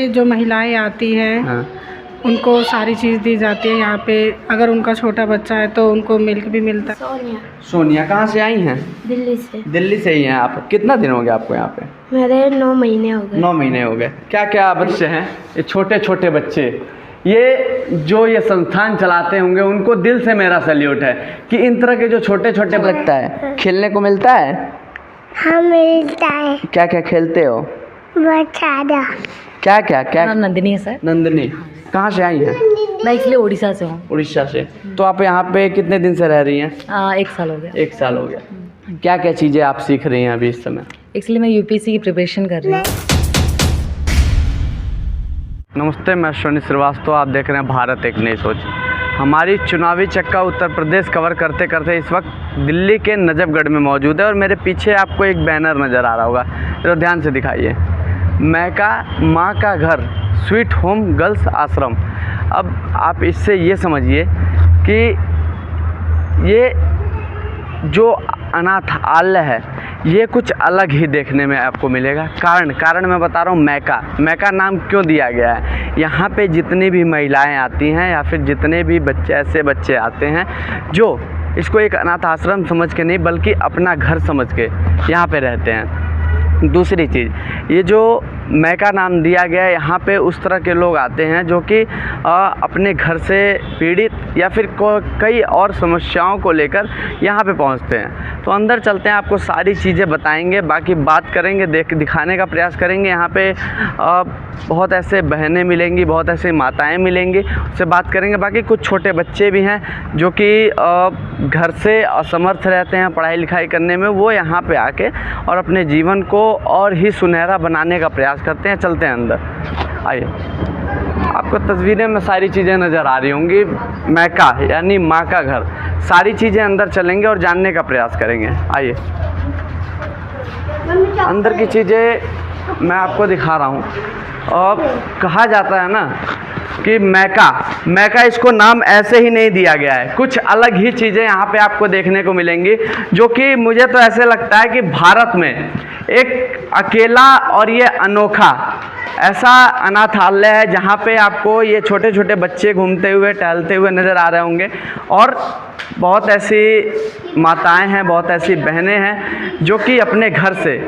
जो महिलाएं आती हैं हाँ। उनको सारी चीज़ दी जाती है यहाँ पे। अगर उनका छोटा बच्चा है तो उनको मिल्क भी मिलता है। सोनिया कहाँ से आई हैं? दिल्ली से। दिल्ली से ही हैं आप? कितना दिन हो गया आपको यहाँ पे? मेरे 9 महीने हो गए। 9 महीने हो गए। क्या क्या बच्चे हैं ये? छोटे छोटे बच्चे, ये जो ये संस्थान चलाते होंगे उनको दिल से मेरा सैल्यूट है कि इन तरह के जो छोटे छोटे लगता है। खेलने को मिलता है? हाँ मिलता है। क्या क्या खेलते हो? बहुत ज़्यादा। क्या क्या क्या? नाम नंदिनी है सर। नंदिनी कहाँ से आई हैं? मैं इसलिए उड़ीसा से हूँ। उड़ीसा से। तो आप यहाँ पे कितने दिन से रह रही हैं? 1 साल हो गया। 1 साल हो गया। क्या क्या चीज़ें आप सीख रही हैं अभी इस समय? इसलिए मैं यूपीएससी की प्रिपरेशन कर रही हूँ। नमस्ते, मैं अश्विनी श्रीवास्तव। आप देख रहे हैं भारत एक नई सोच। हमारी चुनावी चक्का उत्तर प्रदेश कवर करते करते इस वक्त दिल्ली के नजफगढ़ में मौजूद है और मेरे पीछे आपको एक बैनर नज़र आ रहा होगा, तो ध्यान से दिखाइए। मैका माँ का घर, स्वीट होम गर्ल्स आश्रम। अब आप इससे ये समझिए कि ये जो अनाथालय है ये कुछ अलग ही देखने में आपको मिलेगा। कारण मैं बता रहा हूँ। मैका नाम क्यों दिया गया है? यहाँ पे जितनी भी महिलाएं आती हैं या फिर जितने भी ऐसे बच्चे आते हैं जो इसको एक अनाथ आश्रम समझ के नहीं बल्कि अपना घर समझ के यहाँ पे रहते हैं। दूसरी चीज़, ये जो मैका नाम दिया गया है, यहाँ पे उस तरह के लोग आते हैं जो कि अपने घर से पीड़ित या फिर कई और समस्याओं को लेकर यहाँ पे पहुँचते हैं। तो अंदर चलते हैं, आपको सारी चीज़ें बताएंगे, बाकी बात करेंगे, दिखाने का प्रयास करेंगे। यहाँ पे बहुत ऐसे बहनें मिलेंगी, बहुत ऐसी माताएं मिलेंगी, उससे बात करेंगे। बाकी कुछ छोटे बच्चे भी हैं जो कि घर से असमर्थ रहते हैं पढ़ाई लिखाई करने में, वो यहाँ पे आके और अपने जीवन को और ही सुनहरा बनाने का प्रयास करते हैं। चलते हैं अंदर, आइए। आपको तस्वीरें में सारी चीज़ें नज़र आ रही होंगी। मैका यानी माँ का घर, सारी चीज़ें अंदर चलेंगे और जानने का प्रयास करेंगे। आइए, अंदर की चीज़ें मैं आपको दिखा रहा हूँ। और कहा जाता है ना कि मैका इसको नाम ऐसे ही नहीं दिया गया है, कुछ अलग ही चीज़ें यहाँ पे आपको देखने को मिलेंगी, जो कि मुझे तो ऐसे लगता है कि भारत में एक अकेला और ये अनोखा ऐसा अनाथालय है जहाँ पे आपको ये छोटे छोटे बच्चे घूमते हुए टहलते हुए नज़र आ रहे होंगे। और बहुत ऐसी माताएं हैं, बहुत ऐसी बहनें हैं जो कि अपने घर से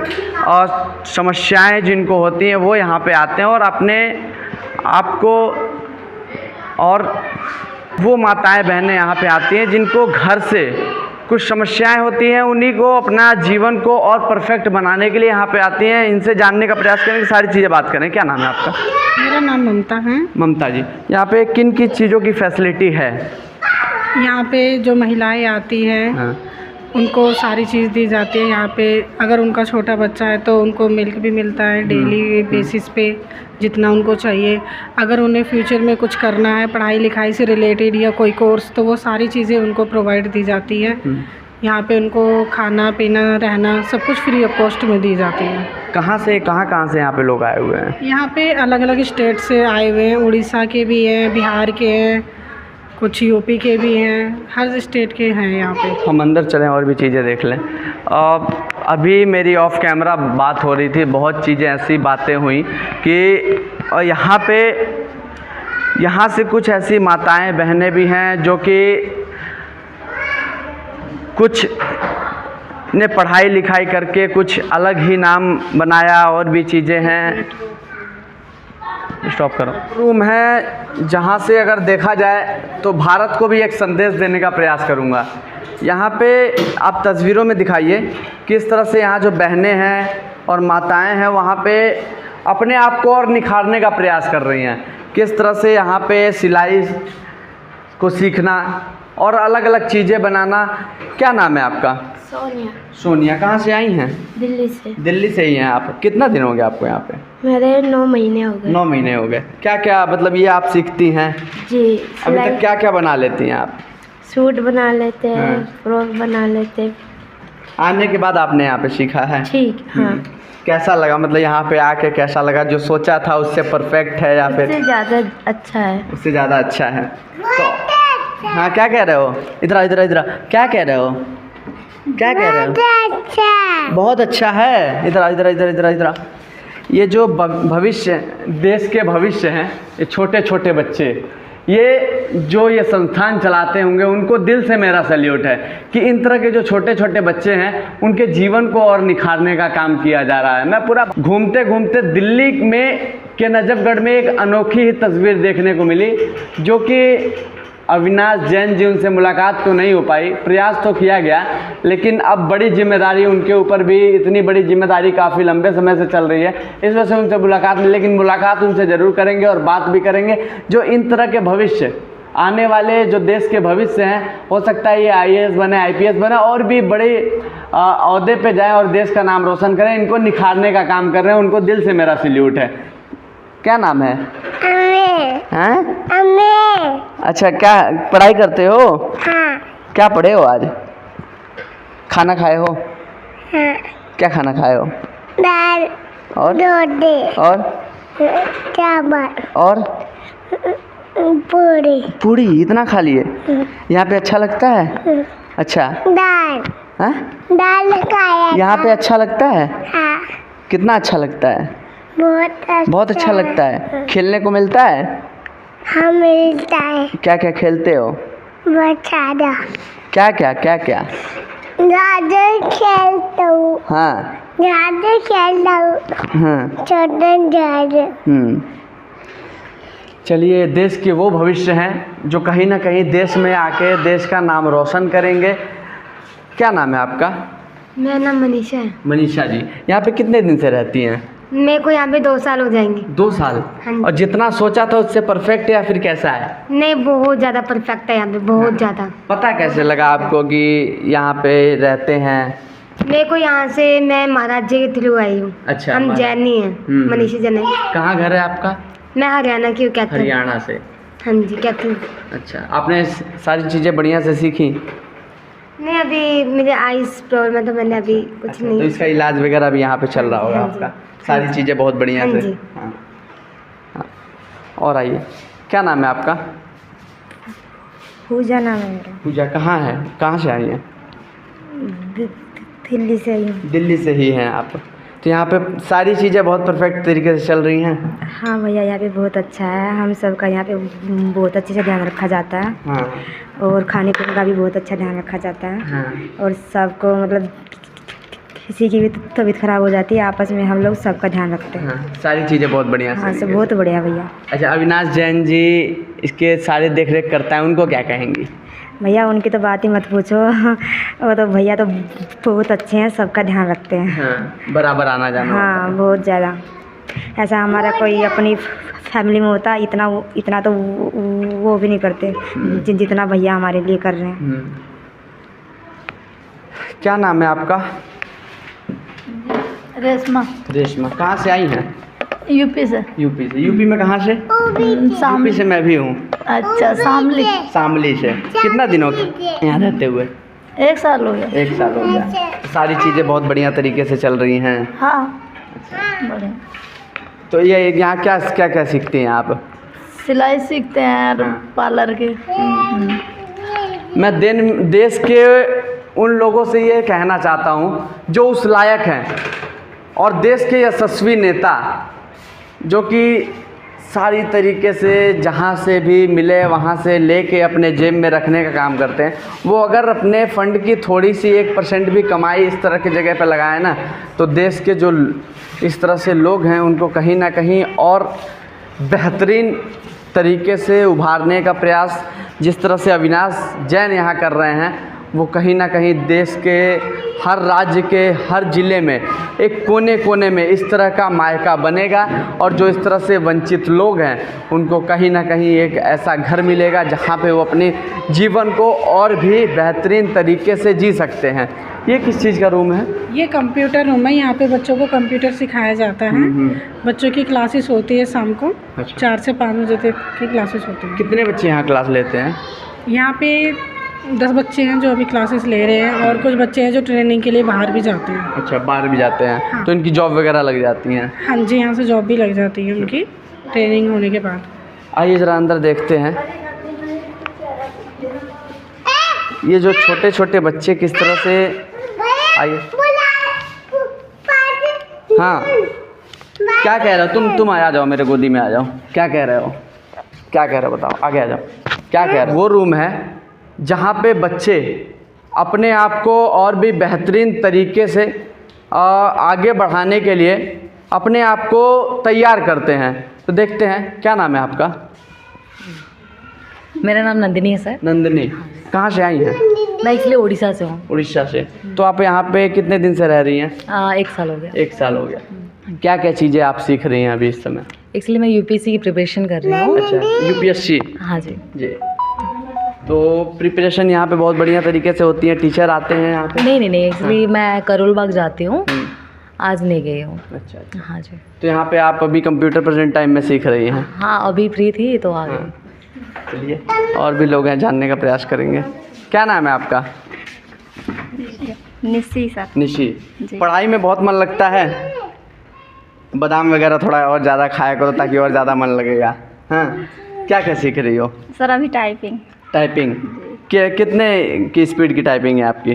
और समस्याएं जिनको होती हैं वो यहाँ पे आते हैं और अपने आपको, और वो माताएं बहनें यहाँ पे आती हैं जिनको घर से कुछ समस्याएं होती हैं, उन्हीं को अपना जीवन को और परफेक्ट बनाने के लिए यहाँ पे आती हैं। इनसे जानने का प्रयास करेंगे, सारी चीज़ें बात करें। क्या नाम है आपका? मेरा नाम ममता है। ममता जी, यहाँ पे किन किन चीज़ों की फैसिलिटी है? यहाँ पे जो महिलाएं आती हैं हाँ। उनको सारी चीज़ दी जाती है यहाँ पे। अगर उनका छोटा बच्चा है तो उनको मिल्क भी मिलता है डेली बेसिस पे, जितना उनको चाहिए। अगर उन्हें फ्यूचर में कुछ करना है पढ़ाई लिखाई से रिलेटेड या कोई कोर्स, तो वो सारी चीज़ें उनको प्रोवाइड दी जाती है। यहाँ पे उनको खाना पीना रहना सब कुछ फ्री ऑफ कॉस्ट में दी जाती है। कहाँ से यहाँ पे लोग आए हुए हैं? यहाँ पे अलग अलग स्टेट से आए हुए हैं, उड़ीसा के भी हैं, बिहार के हैं, कुछ यूपी के भी हैं, हर स्टेट के हैं यहाँ पे। हम अंदर चलें और भी चीज़ें देख लें। अभी मेरी ऑफ कैमरा बात हो रही थी, बहुत चीज़ें ऐसी बातें हुई कि यहाँ से कुछ ऐसी माताएं बहनें भी हैं जो कि कुछ ने पढ़ाई लिखाई करके कुछ अलग ही नाम बनाया, और भी चीज़ें हैं। स्टॉप करो। रूम है जहाँ से अगर देखा जाए तो भारत को भी एक संदेश देने का प्रयास करूँगा। यहाँ पे आप तस्वीरों में दिखाइए किस तरह से यहाँ जो बहनें हैं और माताएं हैं वहाँ पे अपने आप को और निखारने का प्रयास कर रही हैं। किस तरह से यहाँ पे सिलाई को सीखना और अलग अलग चीज़ें बनाना। क्या नाम है आपका? सोनिया कहाँ से आई हैं? दिल्ली से। दिल्ली से ही हैं आप? कितना दिन हो गया आपको यहाँ पे? मेरे 9 महीने हो गए। 9 महीने हो गए। क्या क्या मतलब ये आप सीखती हैं? जी। अभी तक क्या क्या बना लेती हैं आप? सूट बना लेते हैं, फ्रॉक बना लेते हैं। आने के बाद आपने यहाँ पे सीखा है? ठीक। हाँ। कैसा लगा, मतलब यहाँ पे आके कैसा लगा? जो सोचा था उससे परफेक्ट है या फिर उससे ज़्यादा अच्छा है? उससे ज़्यादा अच्छा है। तो हाँ, क्या कह रहे हो? इधर क्या कह रहे हो? क्या कह रहे हो? अच्छा। बहुत अच्छा है। इधर ये जो भविष्य, देश के भविष्य हैं, ये छोटे छोटे बच्चे, ये जो ये संस्थान चलाते होंगे, उनको दिल से मेरा सैल्यूट है कि इन तरह के जो छोटे छोटे बच्चे हैं उनके जीवन को और निखारने का काम किया जा रहा है। मैं पूरा घूमते घूमते दिल्ली में के नजफगढ़ में एक अनोखी ही तस्वीर देखने को मिली, जो कि अविनाश जैन जी, उनसे मुलाकात तो नहीं हो पाई, प्रयास तो किया गया, लेकिन अब बड़ी जिम्मेदारी उनके ऊपर भी, इतनी बड़ी जिम्मेदारी काफ़ी लंबे समय से चल रही है, इस वजह से उनसे मुलाकात नहीं, लेकिन मुलाकात उनसे ज़रूर करेंगे और बात भी करेंगे। जो इन तरह के भविष्य, आने वाले जो देश के भविष्य हैं, हो सकता है ये IAS बने, IPS बने और भी बड़े अहदे पे जाएँ और देश का नाम रोशन करें, इनको निखारने का काम कर रहे हैं, उनको दिल से मेरा सैल्यूट है। क्या नाम है? हैं? अच्छा, क्या पढ़ाई करते हो? हाँ। क्या पढ़े हो आज? खाना खाए हो? हाँ। क्या खाना खाए हो? दाल और रोटी और चावल और पूरी। पूरी इतना खा लिए? यहाँ पे अच्छा लगता है? अच्छा। दाल। हाँ? दाल खाया। यहाँ पे अच्छा लगता है? हाँ। कितना अच्छा लगता है? बहुत अच्छा लगता है। खेलने को मिलता है? हाँ, मिलता है। क्या क्या खेलते हो? बहुत ज़्यादा। क्या क्या क्या क्या? ज़्यादा खेलता हूँ। हाँ। ज़्यादा खेलता हूँ। हाँ। ज़्यादा। चलिए, देश के वो भविष्य हैं जो कहीं ना कहीं देश में आके देश का नाम रोशन करेंगे। क्या नाम है आपका? मेरा नाम मनीषा है। मनीषा जी, यहाँ पे कितने दिन से रहती हैं? मेरे को यहाँ पे 2 साल हो जाएंगे। 2 साल? हाँ। और जितना सोचा था उससे परफेक्ट है या फिर कैसा है? नहीं, बहुत ज़्यादा परफेक्ट है यहाँ पे, बहुत ज़्यादा। पता कैसे लगा आपको कि यहाँ पे रहते हैं? मेरे को यहाँ से, मैं महाराज जी के थ्रू आई हूँ। अच्छा। हम जैनी हैं, मनीषा जैन है। कहाँ घर है आपका? मैं हरियाणा की हूँ। कहते हैं हरियाणा से? हाँ जी, कहते हैं। अच्छा, आपने सारी चीज़ें बढ़िया से सीखी? नहीं, अभी मुझे आइस प्रॉब्लम है तो मैंने अभी कुछ नहीं। तो इसका इलाज वगैरह भी यहाँ पे चल रहा होगा आपका? सारी चीज़ें बहुत बढ़िया से। हाँ। हाँ। और आइए, क्या नाम है आपका? पूजा नाम है मेरा। पूजा, कहाँ है, कहाँ से आई हैं? दिल्ली से आई हूँ। दिल्ली से ही हैं आप? तो यहाँ पे सारी चीज़ें बहुत परफेक्ट तरीके से चल रही हैं? हाँ भैया, यहाँ पे बहुत अच्छा है। हम सबका यहाँ पे बहुत अच्छे से ध्यान रखा जाता है। हाँ। और खाने पीने का भी बहुत अच्छा ध्यान रखा जाता है। हाँ। और सबको, मतलब किसी की भी तबीयत खराब हो जाती है, आपस में हम लोग सबका ध्यान रखते हैं। हाँ, सारी चीज़ें बहुत बढ़िया। हाँ, सब बहुत बढ़िया भैया। अच्छा, अविनाश जैन जी इसके सारे देख रेख करता है, उनको क्या कहेंगी? भैया उनकी तो बात ही मत पूछो, वो तो भैया तो बहुत अच्छे हैं, सबका ध्यान रखते हैं। हाँ, बराबर आना जाना। हाँ, बहुत ज़्यादा। ऐसा हमारा कोई अपनी फैमिली में होता इतना तो वो भी नहीं करते जितना भैया हमारे लिए कर रहे हैं। क्या नाम है आपका? रेशमा। रेशमा, कहाँ से आई हैं? यूपी से। यूपी से? यूपी में कहाँ से? यूपी से मैं भी हूँ। अच्छा, शामली। शामली से। कितना दिन हो गया यहाँ रहते हुए? 1 साल हो गया। 1 साल हो गया। सारी चीज़ें बहुत बढ़िया तरीके से चल रही हैं? हाँ, बढ़िया। तो ये यहाँ क्या क्या क्या सीखते हैं आप? सिलाई सीखते हैं और पार्लर के। मैं देश के उन लोगों से ये कहना चाहता हूँ जो उस लायक हैं और देश के यशस्वी नेता, जो कि सारी तरीके से जहाँ से भी मिले वहाँ से लेके अपने जेब में रखने का काम करते हैं, वो अगर अपने फंड की थोड़ी सी 1% भी कमाई इस तरह की जगह पर लगाए ना, तो देश के जो इस तरह से लोग हैं उनको कहीं ना कहीं और बेहतरीन तरीके से उभारने का प्रयास जिस तरह से अविनाश जैन यहाँ कर रहे हैं, वो कहीं ना कहीं देश के हर राज्य के हर ज़िले में एक कोने कोने में इस तरह का मायका बनेगा और जो इस तरह से वंचित लोग हैं उनको कहीं ना कहीं एक ऐसा घर मिलेगा जहाँ पे वो अपने जीवन को और भी बेहतरीन तरीके से जी सकते हैं। ये किस चीज़ का रूम है? ये कंप्यूटर रूम है। यहाँ पे बच्चों को कंप्यूटर सिखाया जाता है। बच्चों की क्लासेस होती है शाम को। अच्छा। 4 से 5 बजे तक की क्लासेस होती है। कितने बच्चे यहाँ क्लास लेते हैं? यहाँ पे 10 बच्चे हैं जो अभी क्लासेस ले रहे हैं और कुछ बच्चे हैं जो ट्रेनिंग के लिए बाहर भी जाते हैं। अच्छा, बाहर भी जाते हैं। हाँ। तो इनकी जॉब वगैरह लग जाती हैं? हाँ जी, यहाँ से जॉब भी लग जाती है उनकी ट्रेनिंग होने के बाद। आइए ज़रा अंदर देखते हैं ये जो छोटे छोटे बच्चे किस तरह से। आइए। हाँ, क्या कह रहे हो तुम आ जाओ, मेरे गोदी में आ जाओ। क्या कह रहे हो बताओ, आगे आ जाओ। क्या कह रहे हो? वो रूम है जहाँ पे बच्चे अपने आप को और भी बेहतरीन तरीके से आगे बढ़ाने के लिए अपने आप को तैयार करते हैं। तो देखते हैं, क्या नाम है आपका? मेरा नाम नंदिनी है सर। नंदिनी, कहाँ से आई हैं? मैं इसलिए उड़ीसा से हूँ। उड़ीसा से। तो आप यहाँ पे कितने दिन से रह रही हैं? 1 साल हो गया। 1 साल हो गया। क्या क्या चीज़ें आप सीख रही हैं अभी इस समय? इसलिए मैं यूपीएससी की प्रिपरेशन कर रही हूँ। अच्छा, यूपीएससी? हाँ जी। जी। तो प्रिपरेशन यहाँ पे बहुत बढ़िया तरीके से होती है, टीचर आते हैं यहाँ पे? नहीं, एक्चुअली मैं करोल बाग जाती हूँ, आज नहीं गई हूँ। अच्छा। हाँ जी। तो यहाँ पे आप अभी कंप्यूटर प्रेजेंट टाइम में सीख रही हैं? हाँ, अभी फ्री थी तो आ गई। चलिए, और भी लोग हैं, जानने का प्रयास करेंगे। क्या नाम है आपका? निशी सर। निशी। पढ़ाई में बहुत मन लगता है? बादाम वगैरह थोड़ा और ज़्यादा खाया करो ताकि और ज़्यादा मन लगेगा। हाँ, क्या क्या सीख रही हो? सर अभी टाइपिंग कितने की स्पीड की टाइपिंग है आपकी?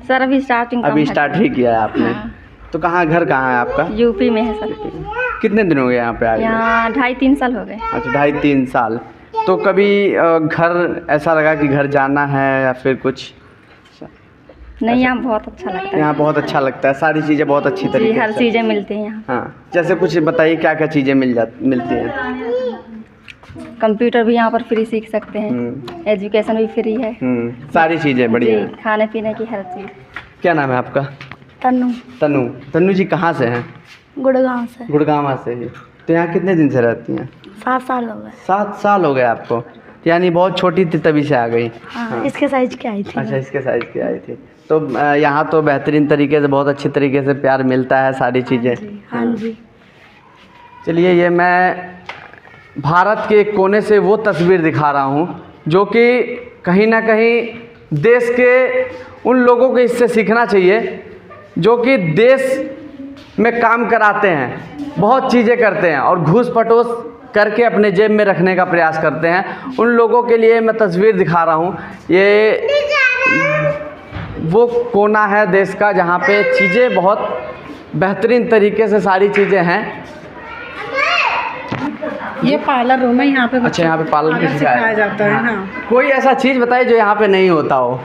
सर अभी स्टार्ट ही किया है आपने? तो घर कहाँ है आपका? यूपी में है सर। कितने दिन हो गए यहाँ पे आए? यहाँ 2.5-3 साल हो गए। अच्छा, 2.5-3 साल। तो कभी घर ऐसा लगा कि घर जाना है या फिर कुछ? नहीं, यहाँ बहुत अच्छा लगता है। यहाँ बहुत अच्छा लगता है, सारी चीज़ें बहुत अच्छी तरीके से, हर चीज़ें मिलती हैं यहाँ। हाँ, जैसे कुछ बताइए, क्या क्या चीज़ें मिलती हैं? कंप्यूटर भी यहाँ पर फ्री सीख सकते हैं, एजुकेशन भी फ्री है, सारी चीज़ें बढ़िया हैं। खाने पीने की हर चीज़। क्या नाम है आपका? तन्नू जी कहाँ से हैं? गुड़गांव से ही। तो यहाँ कितने दिन से रहती हैं? 7 साल हो गए। 7 साल हो गए आपको? यानी बहुत छोटी थी तभी से आ गई? हाँ। इसके साइज की आई थी। अच्छा, इसके साइज की आई थी। तो यहाँ तो बेहतरीन तरीके से, बहुत अच्छी तरीके से प्यार मिलता है, सारी चीज़ें। हाँ जी। चलिए, ये मैं भारत के एक कोने से वो तस्वीर दिखा रहा हूँ जो कि कहीं ना कहीं देश के उन लोगों को इससे सीखना चाहिए जो कि देश में काम कराते हैं, बहुत चीज़ें करते हैं और घूस पटोस करके अपने जेब में रखने का प्रयास करते हैं। उन लोगों के लिए मैं तस्वीर दिखा रहा हूँ। ये वो कोना है देश का जहाँ पे चीज़ें बहुत बेहतरीन तरीके से सारी चीज़ें हैं। ये पार्लर रूम है, यहाँ पे अच्छा, यहाँ पे पार्लर भी सिखाया जाता है। हाँ। कोई ऐसा चीज़ बताइए जो यहाँ पे नहीं होता हो?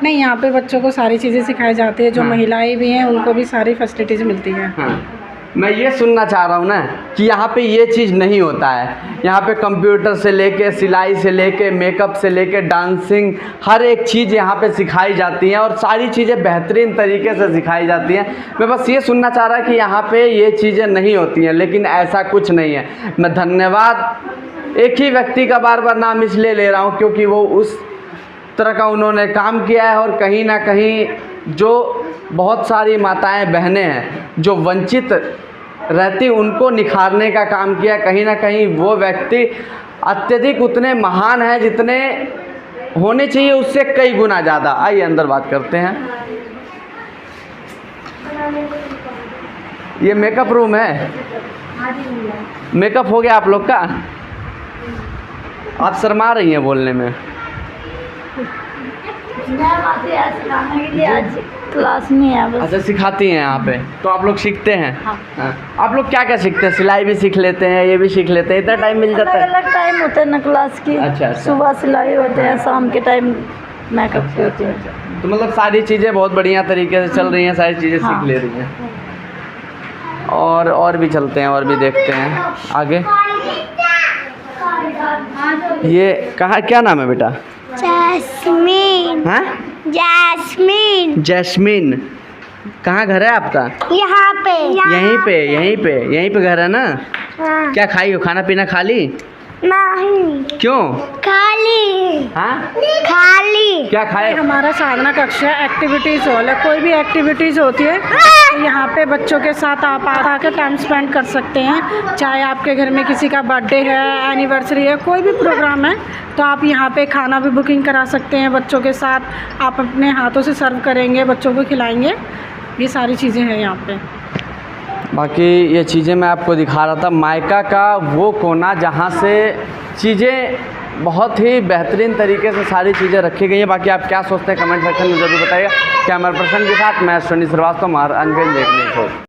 नहीं, यहाँ पे बच्चों को सारी चीज़ें सिखाई जाती है, जो महिलाएं भी हैं उनको भी सारी फैसिलिटीज़ मिलती हैं। हाँ। मैं ये सुनना चाह रहा हूँ ना कि यहाँ पे ये चीज़ नहीं होता है। यहाँ पे कंप्यूटर से लेके, सिलाई से लेके, मेकअप से लेके, डांसिंग, हर एक चीज़ यहाँ पे सिखाई जाती है और सारी चीज़ें बेहतरीन तरीके से सिखाई जाती हैं। मैं बस ये सुनना चाह रहा कि यहाँ पे ये चीज़ें नहीं होती हैं, लेकिन ऐसा कुछ नहीं है। मैं धन्यवाद एक ही व्यक्ति का बार बार नाम इसलिए ले रहा हूँ क्योंकि वो उस तरह का उन्होंने काम किया है और कहीं ना कहीं जो बहुत सारी माताएं बहनें हैं जो वंचित रहती, उनको निखारने का काम किया। कहीं ना कहीं वो व्यक्ति अत्यधिक उतने महान हैं जितने होने चाहिए उससे कई गुना ज़्यादा। आइए अंदर बात करते हैं। ये मेकअप रूम है, मेकअप हो गया आप लोग का? आप शर्मा रही हैं बोलने में। आज क्लास में है बस। अच्छा, सिखाती हैं यहाँ पे, तो आप लोग सीखते हैं? हाँ। आप लोग क्या क्या सीखते हैं? सिलाई भी सीख लेते हैं, ये भी सीख लेते हैं? इतना टाइम मिल जाता है? अलग टाइम होता है ना क्लास की। अच्छा। सुबह सिलाई होते हैं, शाम के टाइम मेकअप की होती है। तो मतलब सारी चीज़ें बहुत बढ़िया तरीके से चल रही हैं, सारी चीज़ें सीख ले रही हैं। और भी चलते हैं और भी देखते हैं आगे। ये कहाँ, क्या नाम है बेटा? जैस्मीन। हाँ, जैस्मीन। कहाँ घर है आपका? यहाँ पे। यहीं पे घर है ना? हाँ। क्या खाई हो? खाना पीना खा ली? नहीं। क्यों? खाली। हाँ, खाली। क्या खाए? हमारा साधना कक्षा एक्टिविटीज़ हॉल है, कोई भी एक्टिविटीज़ होती है तो यहाँ पे बच्चों के साथ आप आकर टाइम स्पेंड कर सकते हैं। चाहे आपके घर में किसी का बर्थडे है, एनिवर्सरी है, कोई भी प्रोग्राम है तो आप यहाँ पे खाना भी बुकिंग करा सकते हैं बच्चों के साथ। आप अपने हाथों से सर्व करेंगे, बच्चों को खिलाएंगे, ये सारी चीज़ें हैं यहाँ पे। बाकी ये चीज़ें मैं आपको दिखा रहा था, मायका का वो कोना जहाँ से चीज़ें बहुत ही बेहतरीन तरीके से सारी चीज़ें रखी गई हैं। बाकी आप क्या सोचते हैं कमेंट सेक्शन में ज़रूर बताइएगा। कैमरा पर्सन के साथ मैं अश्विनी श्रीवास्तव, महाराजगंज देखने को।